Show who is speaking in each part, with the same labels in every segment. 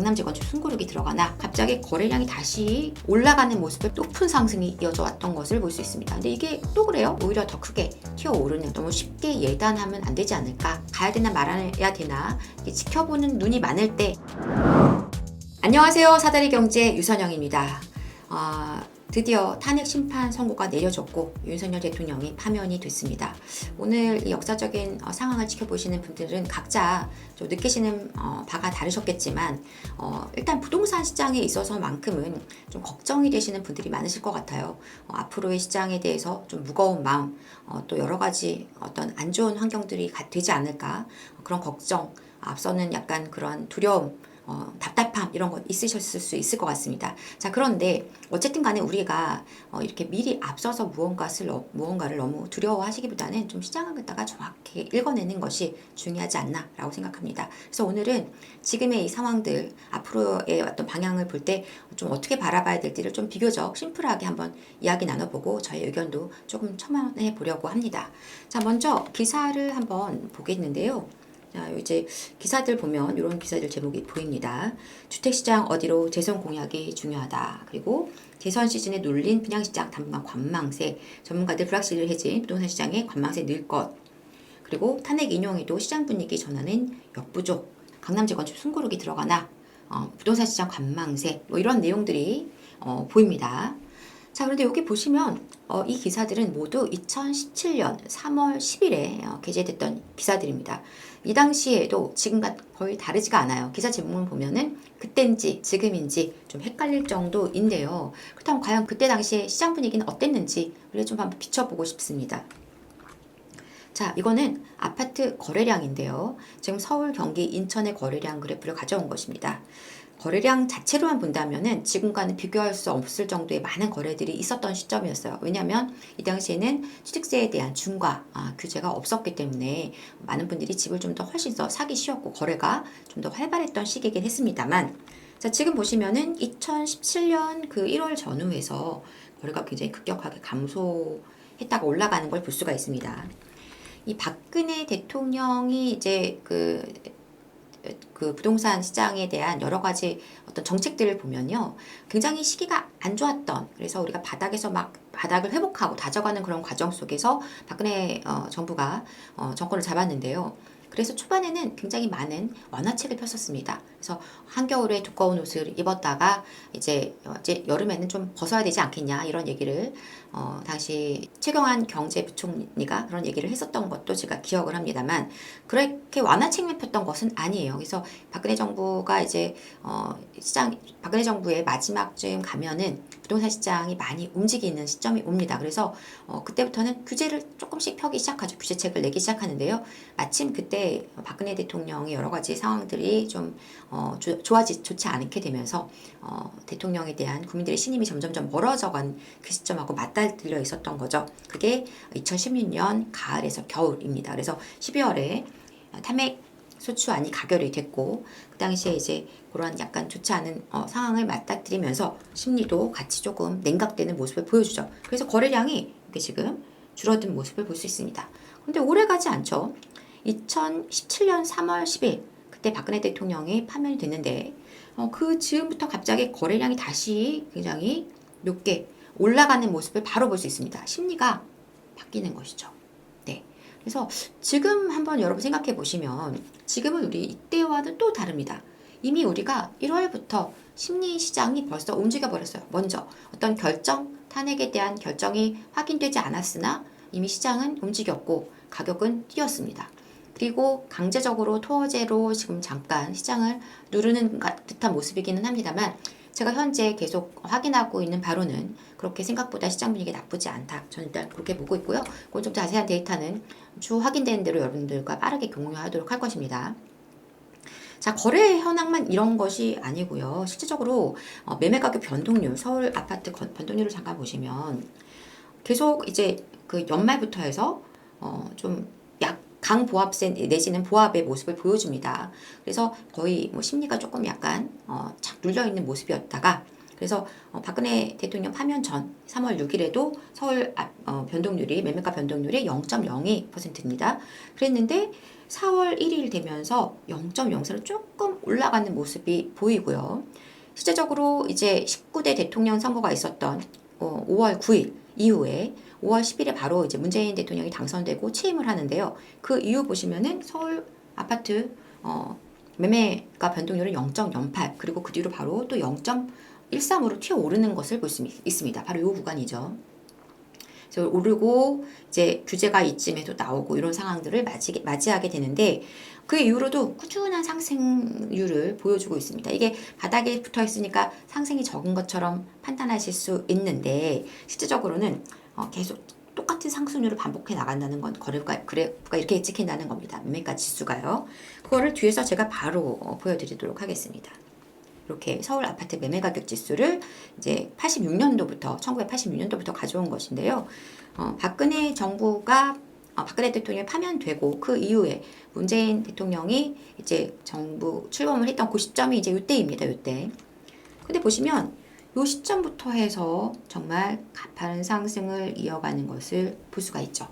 Speaker 1: 강남 재건축 숨고르기 들어가나 갑자기 거래량이 다시 올라가는 모습을 높은 상승이 이어져 왔던 것을 볼 수 있습니다. 근데 이게 또 그래요? 오히려 더 크게 튀어오르는, 너무 쉽게 예단하면 안 되지 않을까? 가야 되나 말아야 되나? 지켜보는 눈이 많을 때. 안녕하세요. 사다리 경제 유선영입니다. 드디어 탄핵 심판 선고가 내려졌고 윤석열 대통령이 파면이 됐습니다. 오늘 이 역사적인 상황을 지켜보시는 분들은 각자 좀 느끼시는 바가 다르셨겠지만 일단 부동산 시장에 있어서만큼은 좀 걱정이 되시는 분들이 많으실 것 같아요. 앞으로의 시장에 대해서 좀 무거운 마음, 또 여러 가지 어떤 안 좋은 환경들이 되지 않을까, 그런 걱정, 앞서는 약간 그런 두려움, 답답함 이런 거 있으셨을 수 있을 것 같습니다. 자, 그런데 어쨌든 간에 우리가 이렇게 미리 앞서서 무언가를 너무 두려워하시기보다는 좀 시장을 갖다가 정확히 읽어내는 것이 중요하지 않나라고 생각합니다. 그래서 오늘은 지금의 이 상황들, 앞으로의 어떤 방향을 볼 때 좀 어떻게 바라봐야 될지를 좀 비교적 심플하게 한번 이야기 나눠보고 저의 의견도 조금 첨언해 보려고 합니다. 자, 먼저 기사를 한번 보겠는데요. 자, 이제 기사들 보면 이런 기사들 제목이 보입니다. 주택시장 어디로 재선 공약이 중요하다. 그리고 대선 시즌에 눌린 분양시장 당분간 관망세, 전문가들 불확실을 해진 부동산 시장에 관망세 늘 것. 그리고 탄핵 인용에도 시장 분위기 전환은 역부족, 강남 재건축 숨고르기 들어가나 부동산 시장 관망세, 뭐 이런 내용들이 보입니다. 자, 그런데 여기 보시면 이 기사들은 모두 2017년 3월 10일에 게재됐던 기사들입니다. 이 당시에도 지금과 거의 다르지가 않아요. 기사 제목을 보면은 그땐지 지금인지 좀 헷갈릴 정도인데요. 그렇다면 과연 그때 당시에 시장 분위기는 어땠는지 우리가 좀 한번 비춰보고 싶습니다. 자, 이거는 아파트 거래량인데요. 지금 서울, 경기, 인천의 거래량 그래프를 가져온 것입니다. 거래량 자체로만 본다면은 지금과는 비교할 수 없을 정도의 많은 거래들이 있었던 시점이었어요. 왜냐하면 이 당시에는 취득세에 대한 중과 규제가 없었기 때문에 많은 분들이 집을 좀 더 훨씬 더 사기 쉬웠고 거래가 좀 더 활발했던 시기이긴 했습니다만, 자, 지금 보시면은 2017년 그 1월 전후에서 거래가 굉장히 급격하게 감소했다가 올라가는 걸 볼 수가 있습니다. 이 박근혜 대통령이 이제 그 부동산 시장에 대한 여러 가지 어떤 정책들을 보면요, 굉장히 시기가 안 좋았던, 그래서 우리가 바닥에서 막 바닥을 회복하고 다져가는 그런 과정 속에서 박근혜 정부가 정권을 잡았는데요. 그래서 초반에는 굉장히 많은 완화책을 폈었습니다. 그래서 한겨울에 두꺼운 옷을 입었다가 이제 여름에는 좀 벗어야 되지 않겠냐 이런 얘기를 당시 최경환 경제부총리가 그런 얘기를 했었던 것도 제가 기억을 합니다만, 그렇게 완화책만 폈던 것은 아니에요. 그래서 박근혜 정부가 이제 박근혜 정부의 마지막쯤 가면은 부동산 시장이 많이 움직이는 시점이 옵니다. 그래서 그때부터는 규제를 조금씩 펴기 시작하죠. 규제책을 내기 시작하는데요. 마침 그때 박근혜 대통령의 여러 가지 상황들이 좀 좋지 않게 되면서 대통령에 대한 국민들의 신임이 점점점 멀어져간 그 시점하고 맞닥뜨려 있었던 거죠. 그게 2016년 가을에서 겨울입니다. 그래서 12월에 탄핵 소추안이 가결이 됐고, 그 당시에 이제 그런 약간 좋지 않은 상황을 맞닥뜨리면서 심리도 같이 조금 냉각되는 모습을 보여주죠. 그래서 거래량이 이렇게 지금 줄어든 모습을 볼 수 있습니다. 근데 오래 가지 않죠. 2017년 3월 10일 그때 박근혜 대통령이 파면이 됐는데 그 즈음부터 갑자기 거래량이 다시 굉장히 높게 올라가는 모습을 바로 볼 수 있습니다. 심리가 바뀌는 것이죠. 네. 그래서 지금 한번 여러분 생각해 보시면 지금은 우리 이때와는 또 다릅니다. 이미 우리가 1월부터 심리 시장이 벌써 움직여 버렸어요. 먼저 어떤 탄핵에 대한 결정이 확인되지 않았으나 이미 시장은 움직였고 가격은 뛰었습니다. 그리고 강제적으로 토어제로 지금 잠깐 시장을 누르는 듯한 모습이기는 합니다만, 제가 현재 계속 확인하고 있는 바로는 그렇게 생각보다 시장 분위기 나쁘지 않다. 저는 일단 그렇게 보고 있고요. 그건 좀 자세한 데이터는 주 확인되는 대로 여러분들과 빠르게 공유하도록 할 것입니다. 자, 거래 현황만 이런 것이 아니고요. 실질적으로 매매 가격 변동률, 서울 아파트 변동률을 잠깐 보시면 계속 이제 그 연말부터 해서 좀 강보합세 내지는 보합의 모습을 보여줍니다. 그래서 거의 뭐 심리가 조금 약간 착 눌려있는 모습이었다가 그래서 박근혜 대통령 파면 전 3월 6일에도 서울 변동률이 매매가 변동률이 0.02%입니다. 그랬는데 4월 1일 되면서 0.04로 조금 올라가는 모습이 보이고요. 실제적으로 이제 19대 대통령 선거가 있었던 5월 9일 이후에 5월 10일에 바로 이제 문재인 대통령이 당선되고 취임을 하는데요. 그 이후 보시면은 서울 아파트 매매가 변동률은 0.08 그리고 그 뒤로 바로 또 0.13으로 튀어오르는 것을 볼 수 있습니다. 바로 이 구간이죠. 그래서 오르고 이제 규제가 이쯤에도 나오고 이런 상황들을 맞이하게 되는데 그 이후로도 꾸준한 상승률을 보여주고 있습니다. 이게 바닥에 붙어 있으니까 상승이 적은 것처럼 판단하실 수 있는데 실질적으로는 계속 똑같은 상승률을 반복해 나간다는 건 거래가 그래프가 이렇게 예측한다는 겁니다. 매매가 지수가요. 그거를 뒤에서 제가 바로 보여드리도록 하겠습니다. 이렇게 서울 아파트 매매 가격 지수를 이제 1986년도부터 가져온 것인데요. 박근혜 정부가 박근혜 대통령이 파면되고 그 이후에 문재인 대통령이 이제 정부 출범을 했던 그 시점이 이제 이때입니다. 이때. 근데 보시면 이 시점부터 해서 정말 가파른 상승을 이어가는 것을 볼 수가 있죠.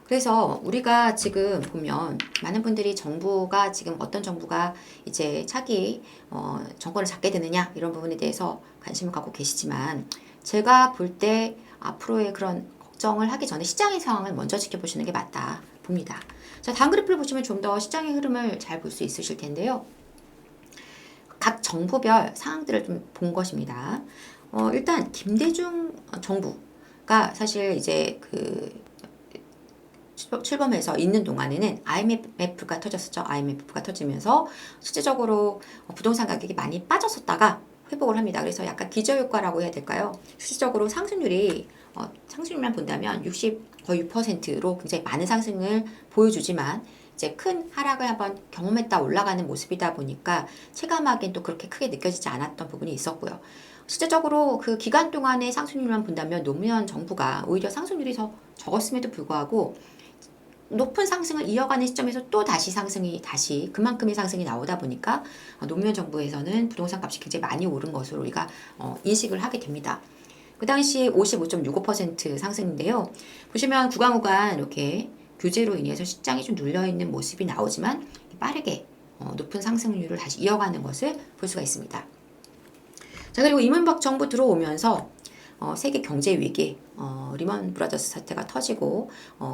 Speaker 1: 그래서 우리가 지금 보면 많은 분들이 정부가 지금 어떤 정부가 이제 차기 정권을 잡게 되느냐 이런 부분에 대해서 관심을 갖고 계시지만 제가 볼 때 앞으로의 그런 걱정을 하기 전에 시장의 상황을 먼저 지켜보시는 게 맞다 봅니다. 자, 다음 그래프를 보시면 좀 더 시장의 흐름을 잘 볼 수 있으실 텐데요. 각 정부별 상황들을 좀 본 것입니다. 일단 김대중 정부가 사실 이제 출범해서 있는 동안에는 IMF가 터졌었죠. IMF가 터지면서 실질적으로 부동산 가격이 많이 빠졌었다가 회복을 합니다. 그래서 약간 기저효과라고 해야 될까요? 실질적으로 상승률만 본다면 거의 6%로 굉장히 많은 상승을 보여주지만 이제 큰 하락을 한번 경험했다 올라가는 모습이다 보니까 체감하기엔 또 그렇게 크게 느껴지지 않았던 부분이 있었고요. 실제적으로 그 기간 동안의 상승률만 본다면 노무현 정부가 오히려 상승률이 더 적었음에도 불구하고 높은 상승을 이어가는 시점에서 또 다시 그만큼의 상승이 나오다 보니까 노무현 정부에서는 부동산 값이 굉장히 많이 오른 것으로 우리가 인식을 하게 됩니다. 그 당시 55.65% 상승인데요. 보시면 구간 이렇게 규제로 인해서 시장이 좀 눌려있는 모습이 나오지만 빠르게 높은 상승률을 다시 이어가는 것을 볼 수가 있습니다. 자, 그리고 이명박 정부 들어오면서 세계 경제 위기, 리먼 브라더스 사태가 터지고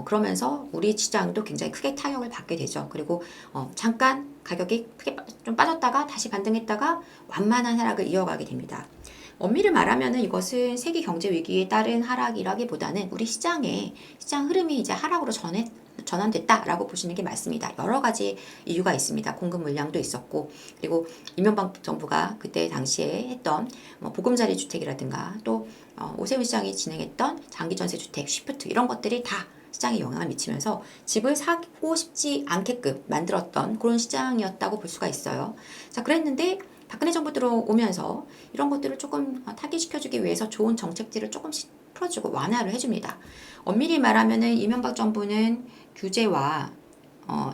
Speaker 1: 그러면서 우리 시장도 굉장히 크게 타격을 받게 되죠. 그리고 잠깐 가격이 크게 좀 빠졌다가 다시 반등했다가 완만한 하락을 이어가게 됩니다. 엄밀히 말하면은 이것은 세계 경제 위기에 따른 하락이라기보다는 우리 시장 흐름이 이제 하락으로 전환됐다라고 보시는 게 맞습니다. 여러 가지 이유가 있습니다. 공급 물량도 있었고, 그리고 이명박 정부가 그때 당시에 했던 보금자리 주택이라든가 또 오세훈 시장이 진행했던 장기 전세 주택, 쉬프트 이런 것들이 다 시장에 영향을 미치면서 집을 사고 싶지 않게끔 만들었던 그런 시장이었다고 볼 수가 있어요. 자, 그랬는데 박근혜 정부 들어오면서 이런 것들을 조금 타개시켜주기 위해서 좋은 정책들을 조금씩 풀어주고 완화를 해줍니다. 엄밀히 말하면은 이명박 정부는 규제와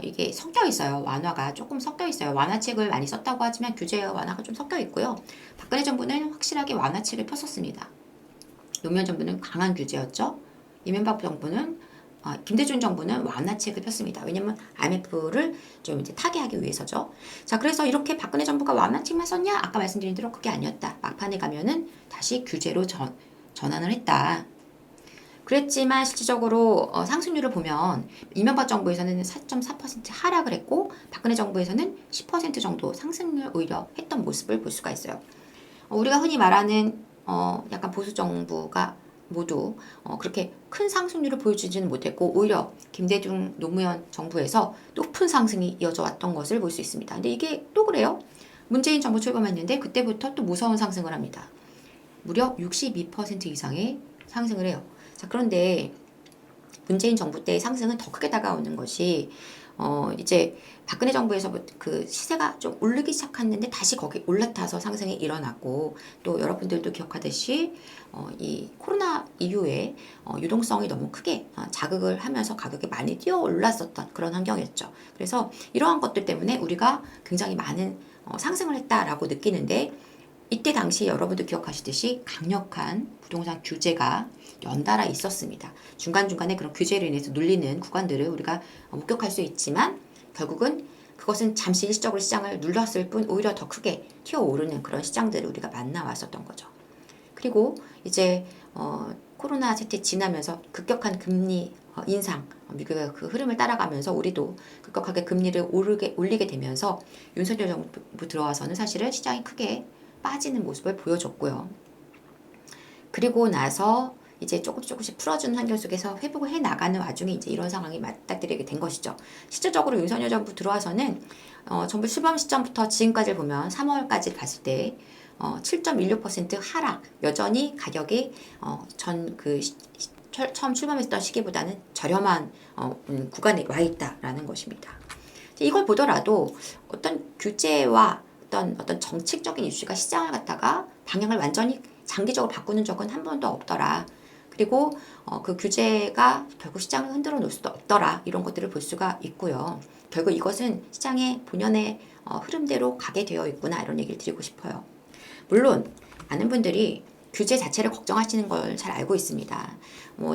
Speaker 1: 이게 섞여 있어요. 완화가 조금 섞여 있어요. 완화책을 많이 썼다고 하지만 규제와 완화가 좀 섞여 있고요. 박근혜 정부는 확실하게 완화책을 폈었습니다. 노무현 정부는 강한 규제였죠. 이명박 정부는 김대중 정부는 완화책을 폈습니다. 왜냐면 IMF를 좀 이제 타개하기 위해서죠. 자, 그래서 이렇게 박근혜 정부가 완화책만 썼냐? 아까 말씀드린 대로 그게 아니었다. 막판에 가면은 다시 규제로 전환을 했다. 그랬지만 실질적으로 상승률을 보면 이명박 정부에서는 4.4% 하락을 했고 박근혜 정부에서는 10% 정도 상승률 오히려 했던 모습을 볼 수가 있어요. 우리가 흔히 말하는 약간 보수 정부가 모두 그렇게 큰 상승률을 보여주지는 못했고 오히려 김대중 노무현 정부에서 높은 상승이 이어져 왔던 것을 볼 수 있습니다. 근데 이게 또 그래요. 문재인 정부 출범했는데 그때부터 또 무서운 상승을 합니다. 무려 62% 이상의 상승을 해요. 자, 그런데 문재인 정부 때의 상승은 더 크게 다가오는 것이 이제 박근혜 정부에서 그 시세가 좀 오르기 시작했는데 다시 거기 올라타서 상승이 일어났고 또 여러분들도 기억하듯이 이 코로나 이후에 유동성이 너무 크게 자극을 하면서 가격이 많이 뛰어 올랐었던 그런 환경이었죠. 그래서 이러한 것들 때문에 우리가 굉장히 많은 상승을 했다라고 느끼는데 이때 당시 여러분도 기억하시듯이 강력한 부동산 규제가 연달아 있었습니다. 중간중간에 그런 규제로 인해서 눌리는 구간들을 우리가 목격할 수 있지만 결국은 그것은 잠시 일시적으로 시장을 눌렀을 뿐 오히려 더 크게 튀어오르는 그런 시장들을 우리가 만나왔었던 거죠. 그리고 이제 코로나 사태 지나면서 급격한 금리 인상, 미국의 그 흐름을 따라가면서 우리도 급격하게 금리를 올리게 되면서 윤석열 정부 들어와서는 사실은 시장이 크게 빠지는 모습을 보여줬고요. 그리고 나서 이제 조금씩 풀어주는 환경 속에서 회복을 해 나가는 와중에 이제 이런 상황이 맞닥뜨리게 된 것이죠. 실질적으로 윤석열 정부 들어와서는 정부 출범 시점부터 지금까지를 보면 3월까지 봤을 때 7.16% 하락, 여전히 가격이 처음 출범했던 시기보다는 저렴한 구간에 와 있다라는 것입니다. 이걸 보더라도 어떤 규제와 어떤 정책적인 이슈가 시장을 갖다가 방향을 완전히 장기적으로 바꾸는 적은 한 번도 없더라. 그리고 그 규제가 결국 시장을 흔들어 놓을 수도 없더라. 이런 것들을 볼 수가 있고요. 결국 이것은 시장의 본연의 흐름대로 가게 되어 있구나. 이런 얘기를 드리고 싶어요. 물론 많은 분들이 규제 자체를 걱정하시는 걸 잘 알고 있습니다.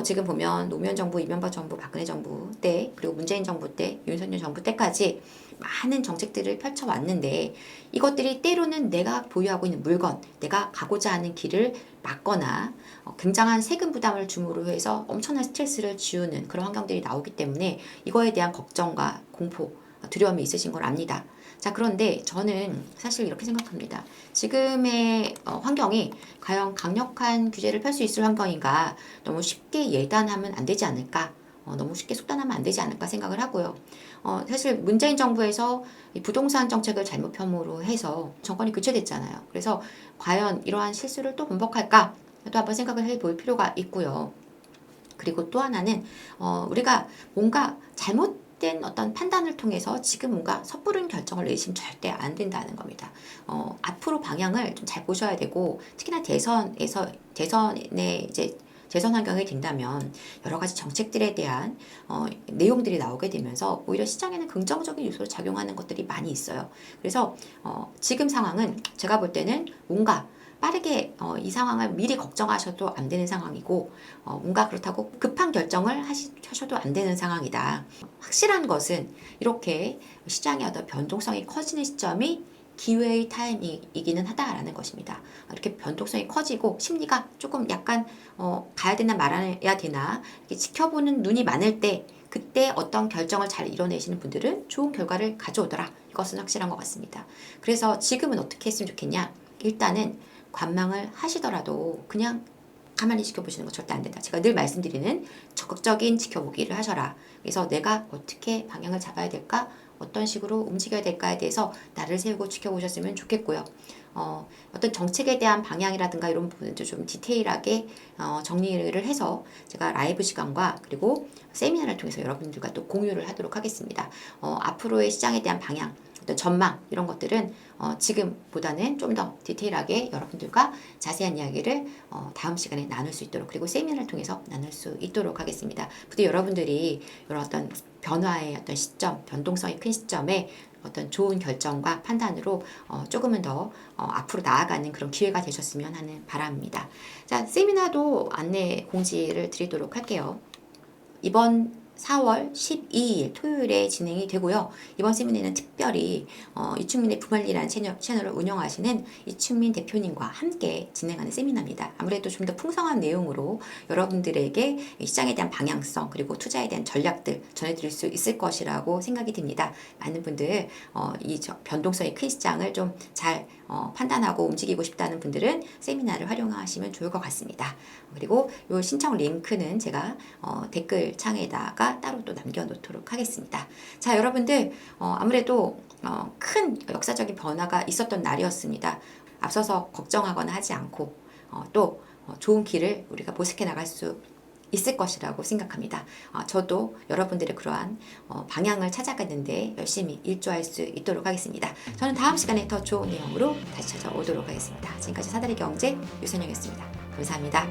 Speaker 1: 지금 보면 노무현 정부, 이명박 정부, 박근혜 정부 때, 그리고 문재인 정부 때, 윤석열 정부 때까지 많은 정책들을 펼쳐왔는데 이것들이 때로는 내가 보유하고 있는 물건, 내가 가고자 하는 길을 막거나 굉장한 세금 부담을 줌으로 해서 엄청난 스트레스를 지우는 그런 환경들이 나오기 때문에 이거에 대한 걱정과 공포, 두려움이 있으신 걸 압니다. 자, 그런데 저는 사실 이렇게 생각합니다. 지금의 환경이 과연 강력한 규제를 펼 수 있을 환경인가, 너무 쉽게 예단하면 안 되지 않을까, 너무 쉽게 속단하면 안 되지 않을까 생각을 하고요. 사실 문재인 정부에서 이 부동산 정책을 잘못 폄으로 해서 정권이 교체됐잖아요. 그래서 과연 이러한 실수를 또 반복할까? 또 한번 생각을 해볼 필요가 있고요. 그리고 또 하나는 우리가 뭔가 잘못된 어떤 판단을 통해서 지금 뭔가 섣부른 결정을 내시면 절대 안 된다는 겁니다. 앞으로 방향을 좀 잘 보셔야 되고, 특히나 대선에 이제 재선 환경이 된다면 여러 가지 정책들에 대한 내용들이 나오게 되면서 오히려 시장에는 긍정적인 요소로 작용하는 것들이 많이 있어요. 그래서 지금 상황은 제가 볼 때는 뭔가 빠르게 이 상황을 미리 걱정하셔도 안 되는 상황이고, 뭔가 그렇다고 급한 결정을 하셔도 안 되는 상황이다. 확실한 것은 이렇게 시장의 어떤 변동성이 커지는 시점이 기회의 타이밍이기는 하다라는 것입니다. 이렇게 변동성이 커지고 심리가 조금 약간 가야 되나 말아야 되나 이렇게 지켜보는 눈이 많을 때, 그때 어떤 결정을 잘 이뤄내시는 분들은 좋은 결과를 가져오더라. 이것은 확실한 것 같습니다. 그래서 지금은 어떻게 했으면 좋겠냐? 일단은 관망을 하시더라도 그냥 가만히 지켜보시는 거 절대 안 된다. 제가 늘 말씀드리는 적극적인 지켜보기를 하셔라. 그래서 내가 어떻게 방향을 잡아야 될까? 어떤 식으로 움직여야 될까에 대해서 나를 세우고 지켜보셨으면 좋겠고요. 어떤 정책에 대한 방향이라든가 이런 부분도 좀 디테일하게 정리를 해서 제가 라이브 시간과 그리고 세미나를 통해서 여러분들과 또 공유를 하도록 하겠습니다. 앞으로의 시장에 대한 방향, 어떤 전망 이런 것들은 지금보다는 좀 더 디테일하게 여러분들과 자세한 이야기를 다음 시간에 나눌 수 있도록, 그리고 세미나를 통해서 나눌 수 있도록 하겠습니다. 부디 여러분들이 이런 어떤 변화의 어떤 시점, 변동성이 큰 시점에 어떤 좋은 결정과 판단으로 조금은 더 앞으로 나아가는 그런 기회가 되셨으면 하는 바람입니다. 자, 세미나도 안내 공지를 드리도록 할게요. 이번 4월 12일 토요일에 진행이 되고요. 이번 세미나는 특별히 이충민의 부말리라는 채널을 운영하시는 이충민 대표님과 함께 진행하는 세미나입니다. 아무래도 좀 더 풍성한 내용으로 여러분들에게 시장에 대한 방향성 그리고 투자에 대한 전략들 전해드릴 수 있을 것이라고 생각이 듭니다. 많은 분들 이 변동성이 큰 시장을 좀 잘 판단하고 움직이고 싶다는 분들은 세미나를 활용하시면 좋을 것 같습니다. 그리고 이 신청 링크는 제가 댓글 창에다가 따로 또 남겨놓도록 하겠습니다. 자, 여러분들 아무래도 큰 역사적인 변화가 있었던 날이었습니다. 앞서서 걱정하거나 하지 않고 또 좋은 길을 우리가 모색해 나갈 수 있을 것이라고 생각합니다. 저도 여러분들의 그러한 방향을 찾아가는데 열심히 일조할 수 있도록 하겠습니다. 저는 다음 시간에 더 좋은 내용으로 다시 찾아오도록 하겠습니다. 지금까지 사다리 경제 유선영이었습니다. 감사합니다.